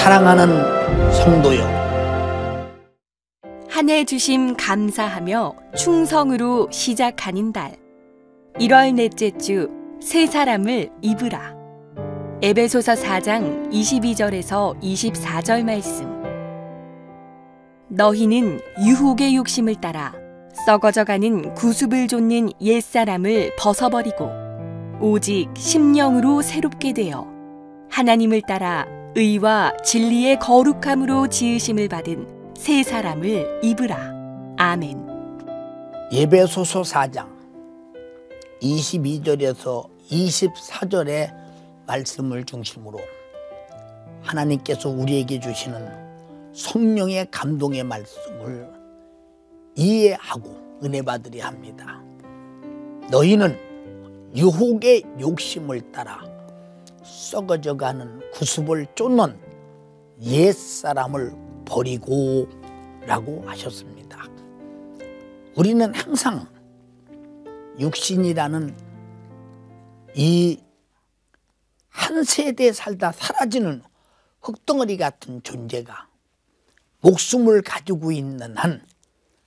사랑하는 성도여, 한 해 주심 감사하며 충성으로 시작하는 달 1월 넷째 주 새 사람을 입으라. 에베소서 4장 22절에서 24절 말씀. 너희는 유혹의 욕심을 따라 썩어져가는 구습을 좇는 옛사람을 벗어버리고 오직 심령으로 새롭게 되어 하나님을 따라 의와 진리의 거룩함으로 지으심을 받은 새 사람을 입으라. 아멘. 에베소서 4장 22절에서 24절의 말씀을 중심으로 하나님께서 우리에게 주시는 성령의 감동의 말씀을 이해하고 은혜 받으려 합니다. 너희는 유혹의 욕심을 따라 썩어져가는 구습을 쫓는 옛사람을 버리고 라고 하셨습니다. 우리는 항상 육신이라는 이 한 세대 살다 사라지는 흙덩어리 같은 존재가 목숨을 가지고 있는 한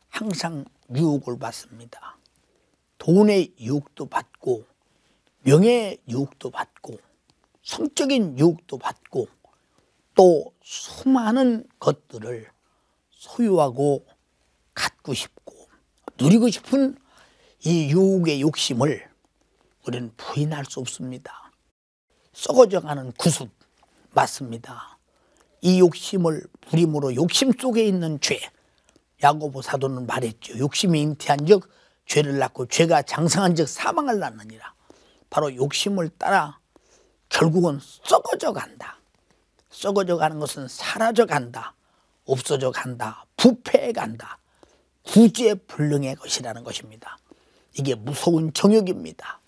항상 유혹을 받습니다. 돈의 유혹도 받고 명예의 유혹도 받고 성적인 유혹도 받고 또 수많은 것들을 소유하고 갖고 싶고 누리고 싶은 이 유혹의 욕심을 우리는 부인할 수 없습니다. 썩어져가는 구습 맞습니다. 이 욕심을 부림으로 욕심 속에 있는 죄, 야고보 사도는 말했죠. 욕심이 잉태한 적 죄를 낳고 죄가 장성한 적 사망을 낳느니라. 바로 욕심을 따라 결국은 썩어져 간다. 썩어져 가는 것은 사라져 간다, 없어져 간다, 부패해 간다, 구제불능의 것이라는 것입니다. 이게 무서운 정욕입니다.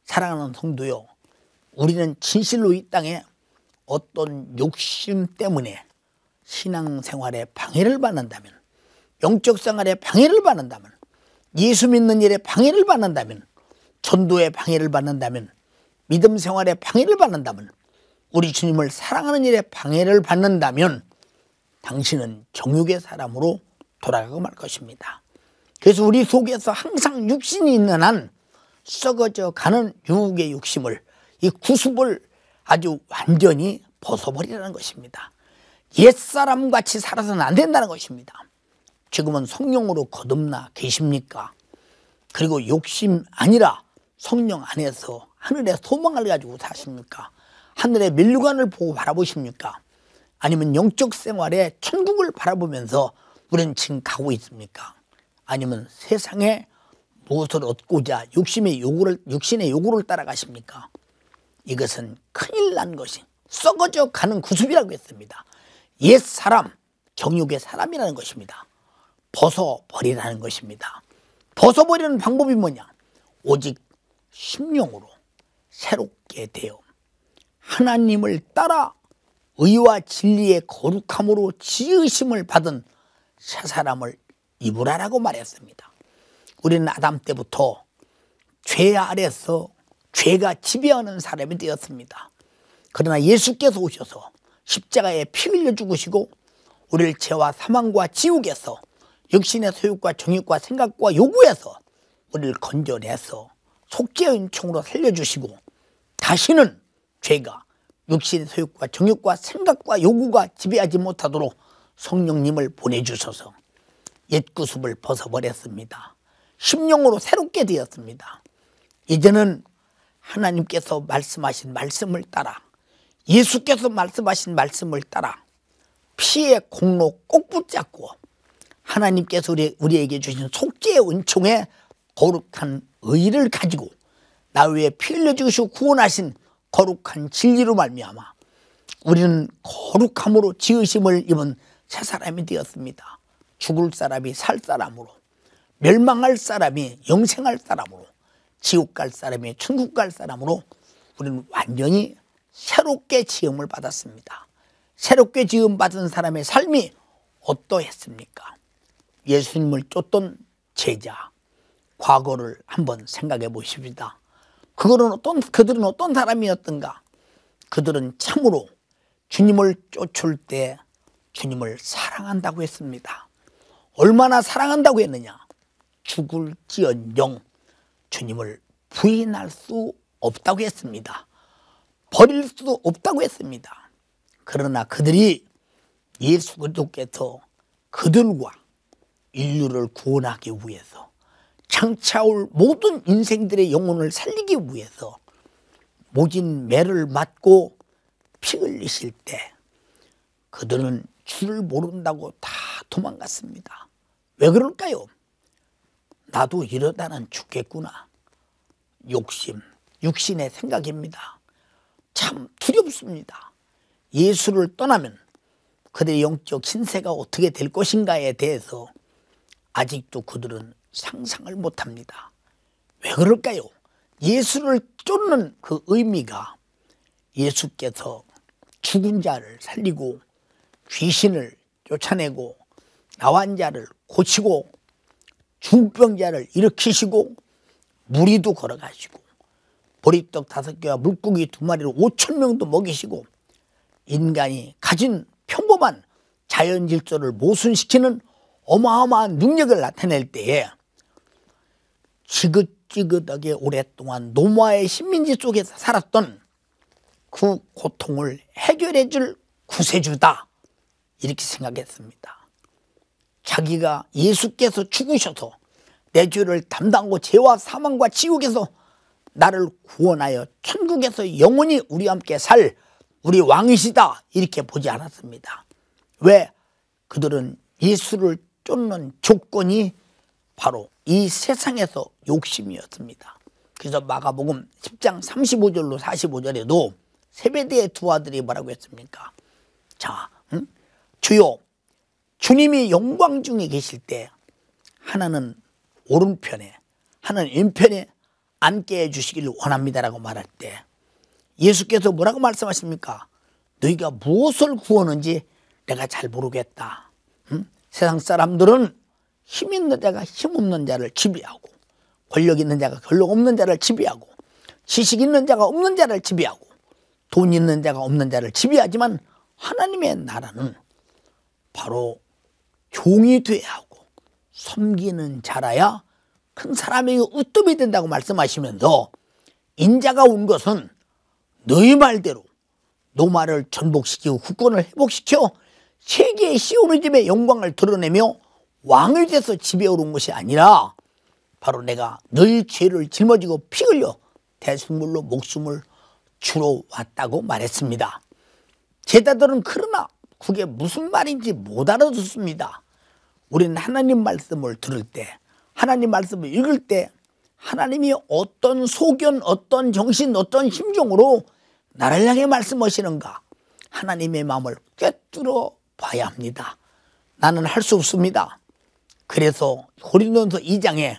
사랑하는 성도요, 우리는 진실로 이 땅에 어떤 욕심 때문에 신앙생활에 방해를 받는다면, 영적 생활에 방해를 받는다면, 예수 믿는 일에 방해를 받는다면, 전도에 방해를 받는다면, 믿음 생활에 방해를 받는다면, 우리 주님을 사랑하는 일에 방해를 받는다면 당신은 정욕의 사람으로 돌아가고 말 것입니다. 그래서 우리 속에서 항상 육신이 있는 한 썩어져 가는 유혹의 욕심을, 이 구습을 아주 완전히 벗어버리라는 것입니다. 옛사람같이 살아서는 안 된다는 것입니다. 지금은 성령으로 거듭나 계십니까? 그리고 욕심 아니라 성령 안에서 하늘의 소망을 가지고 사십니까? 하늘의 면류관을 보고 바라보십니까? 아니면 영적 생활에 천국을 바라보면서 우리는 지금 가고 있습니까? 아니면 세상에 무엇을 얻고자 육신의 요구를 따라가십니까? 이것은 큰일 난 것이 썩어져 가는 구습이라고 했습니다. 옛사람, 정욕의 사람이라는 것입니다. 벗어버리라는 것입니다. 벗어버리는 방법이 뭐냐? 오직 심령으로 새롭게 되어 하나님을 따라 의와 진리의 거룩함으로 지으심을 받은 새 사람을 입으라라고 말했습니다. 우리는 아담 때부터 죄 아래서 죄가 지배하는 사람이 되었습니다. 그러나 예수께서 오셔서 십자가에 피 흘려 죽으시고 우리를 죄와 사망과 지옥에서 육신의 소욕과 정욕과 생각과 요구에서 우리를 건져내서 속죄의 은총으로 살려주시고 다시는 죄가 육신의 소욕과 정욕과 생각과 요구가 지배하지 못하도록 성령님을 보내주셔서 옛 구습을 벗어버렸습니다. 심령으로 새롭게 되었습니다. 이제는 하나님께서 말씀하신 말씀을 따라, 예수께서 말씀하신 말씀을 따라 피의 공로 꼭 붙잡고 하나님께서 우리에게 주신 속죄의 은총에 거룩한 의를 가지고 나 위에 피 흘려 주시고 구원하신 거룩한 진리로 말미암아 우리는 거룩함으로 지으심을 입은 새 사람이 되었습니다. 죽을 사람이 살 사람으로, 멸망할 사람이 영생할 사람으로, 지옥 갈 사람이 천국 갈 사람으로 우리는 완전히 새롭게 지음을 받았습니다. 새롭게 지음 받은 사람의 삶이 어떠했습니까? 예수님을 쫓던 제자, 과거를 한번 생각해 보십시다. 그들은 어떤 사람이었던가? 그들은 참으로 주님을 쫓을 때 주님을 사랑한다고 했습니다. 얼마나 사랑한다고 했느냐? 죽을지언정 주님을 부인할 수 없다고 했습니다. 버릴 수 없다고 했습니다. 그러나 그들이 예수 그리스도께서 그들과 인류를 구원하기 위해서 장차올 모든 인생들의 영혼을 살리기 위해서 모진 매를 맞고 피 흘리실 때 그들은 줄을 모른다고 다 도망갔습니다. 왜 그럴까요? 나도 이러다는 죽겠구나. 욕심, 육신의 생각입니다. 참 두렵습니다. 예수를 떠나면 그들의 영적 신세가 어떻게 될 것인가에 대해서 아직도 그들은 상상을 못합니다. 왜 그럴까요? 예수를 쫓는 그 의미가 예수께서 죽은 자를 살리고 귀신을 쫓아내고 나환 자를 고치고 중병자를 일으키시고 무리도 걸어가시고 보리떡 5개와 물고기 2마리로 5,000명도 먹이시고 인간이 가진 평범한 자연 질서를 모순시키는 어마어마한 능력을 나타낼 때에 지긋지긋하게 오랫동안 노마의 식민지 속에서 살았던 그 고통을 해결해 줄 구세주다 이렇게 생각했습니다. 자기가 예수께서 죽으셔서 내 죄를 담당하고 죄와 사망과 지옥에서 나를 구원하여 천국에서 영원히 우리와 함께 살 우리 왕이시다 이렇게 보지 않았습니다. 왜? 그들은 예수를 쫓는 조건이 바로 이 세상에서 욕심이었습니다. 그래서 마가복음 10장 35절로 45절에도 세베대의 두 아들이 뭐라고 했습니까? 자, 주여, 주님이 영광 중에 계실 때 하나는 오른편에 하나는 왼편에 앉게 해주시기를 원합니다라고 말할 때 예수께서 뭐라고 말씀하십니까? 너희가 무엇을 구하는지 내가 잘 모르겠다. 세상 사람들은 힘 있는 자가 힘 없는 자를 지배하고 권력 있는 자가 권력 없는 자를 지배하고 지식 있는 자가 없는 자를 지배하고 돈 있는 자가 없는 자를 지배하지만 하나님의 나라는 바로 종이 돼야 하고 섬기는 자라야 큰 사람에게 으뜸이 된다고 말씀하시면서 인자가 온 것은 너희 말대로 노마를 전복시키고 국권을 회복시켜 세계의 시오니즘의 영광을 드러내며 왕이 돼서 지배하러 온 것이 아니라 바로 내가 너희 죄를 짊어지고 피 흘려 대속물로 목숨을 주러 왔다고 말했습니다. 제자들은 그러나 그게 무슨 말인지 못 알아듣습니다. 우리는 하나님 말씀을 들을 때 하나님 말씀을 읽을 때 하나님이 어떤 소견, 어떤 정신, 어떤 심정으로 나를 향해 말씀하시는가 하나님의 마음을 꿰뚫어 봐야 합니다. 나는 할 수 없습니다. 그래서 고린도전서 2장에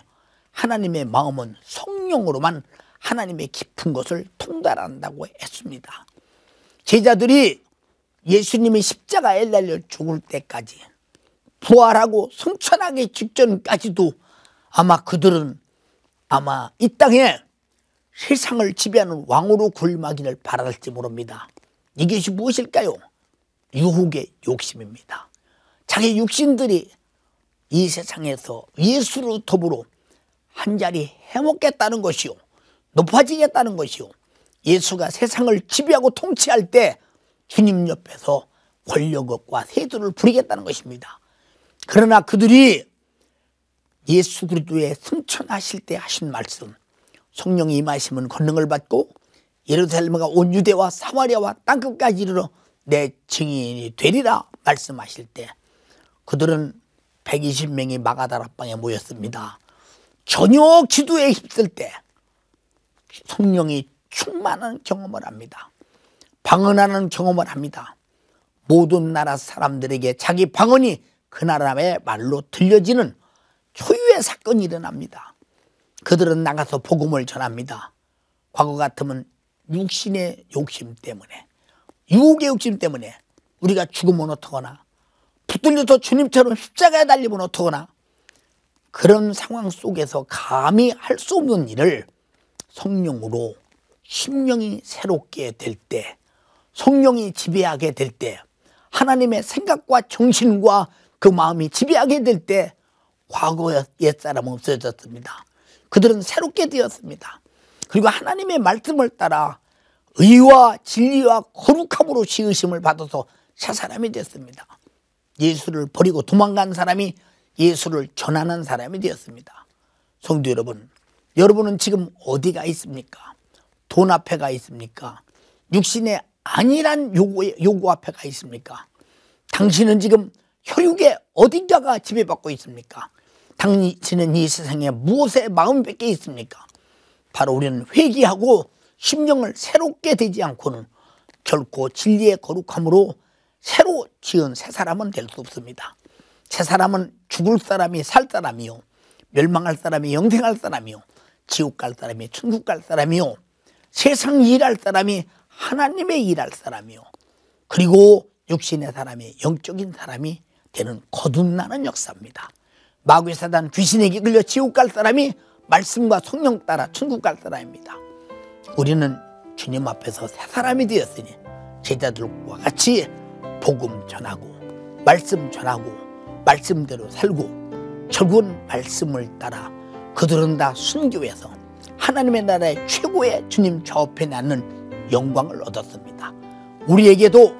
하나님의 마음은 성령으로만 하나님의 깊은 것을 통달한다고 했습니다. 제자들이 예수님이 십자가에 달려 죽을 때까지 부활하고 성천하기 직전까지도 아마 그들은 아마 이 땅에 세상을 지배하는 왕으로 군림하기를 바랄지 모릅니다. 이것이 무엇일까요? 유혹의 욕심입니다. 자기 육신들이 이 세상에서 예수로 더불어 한자리 해먹겠다는 것이요 높아지겠다는 것이요 예수가 세상을 지배하고 통치할 때 주님 옆에서 권력과 세도를 부리겠다는 것입니다. 그러나 그들이 예수 그리스도의 승천하실 때 하신 말씀 성령이 임하시면 권능을 받고 예루살렘과 온 유대와 사마리아와 땅끝까지 이르러 내 증인이 되리라 말씀하실 때 그들은 120명이 마가다락방에 모였습니다. 저녁 기도에 힘쓸 때 성령이 충만한 경험을 합니다. 방언하는 경험을 합니다. 모든 나라 사람들에게 자기 방언이 그 나라의 말로 들려지는 초유의 사건이 일어납니다. 그들은 나가서 복음을 전합니다. 과거 같으면 육신의 욕심 때문에 유혹의 욕심 때문에 우리가 죽으면 어떡하나 붙들려서 주님처럼 십자가에 달리면 어떡하나 그런 상황 속에서 감히 할 수 없는 일을 성령으로 심령이 새롭게 될 때 성령이 지배하게 될 때, 하나님의 생각과 정신과 그 마음이 지배하게 될 때 과거의 옛사람은 없어졌습니다. 그들은 새롭게 되었습니다. 그리고 하나님의 말씀을 따라 의와 진리와 거룩함으로 지으심을 받아서 새 사람이 됐습니다. 예수를 버리고 도망간 사람이 예수를 전하는 사람이 되었습니다. 성도 여러분, 여러분은 지금 어디가 있습니까? 돈 앞에 가 있습니까? 육신의 안일한 요구 앞에 가 있습니까? 당신은 지금 혈육의 어딘가가 지배받고 있습니까? 당신은 이 세상에 무엇에 마음 뺏겨 있습니까? 바로 우리는 회개하고 심령을 새롭게 되지 않고는 결코 진리의 거룩함으로 새로 지은 새 사람은 될 수 없습니다. 새 사람은 죽을 사람이 살 사람이요, 멸망할 사람이 영생할 사람이요, 지옥 갈 사람이 천국 갈 사람이요, 세상 일할 사람이 하나님의 일할 사람이요, 그리고 육신의 사람이 영적인 사람이 되는 거듭나는 역사입니다. 마귀의 사단 귀신에게 끌려 지옥 갈 사람이 말씀과 성령 따라 천국 갈 사람입니다. 우리는 주님 앞에서 새 사람이 되었으니 제자들과 같이 복음 전하고 말씀 전하고 말씀대로 살고 결국은 말씀을 따라 그들은 다 순교해서 하나님의 나라의 최고의 주님 좌우편에 앉는 영광을 얻었습니다. 우리에게도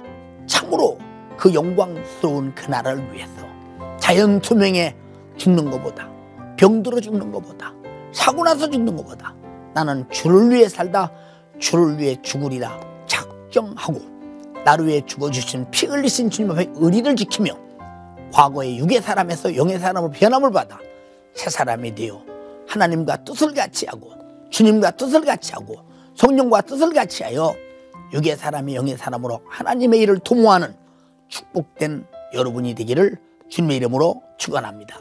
참으로 그 영광스러운 그 나라를 위해서 자연 투명에 죽는 것보다, 병들어 죽는 것보다, 사고 나서 죽는 것보다 나는 주를 위해 살다 주를 위해 죽으리라 작정하고 나를 위해 죽어주신 피 흘리신 주님 앞에 의리를 지키며 과거의 육의 사람에서 영의 사람으로 변함을 받아 새 사람이 되어 하나님과 뜻을 같이하고 주님과 뜻을 같이하고 성령과 뜻을 같이하여 육의 사람이 영의 사람으로 하나님의 일을 도모하는 축복된 여러분이 되기를 주님의 이름으로 축원합니다.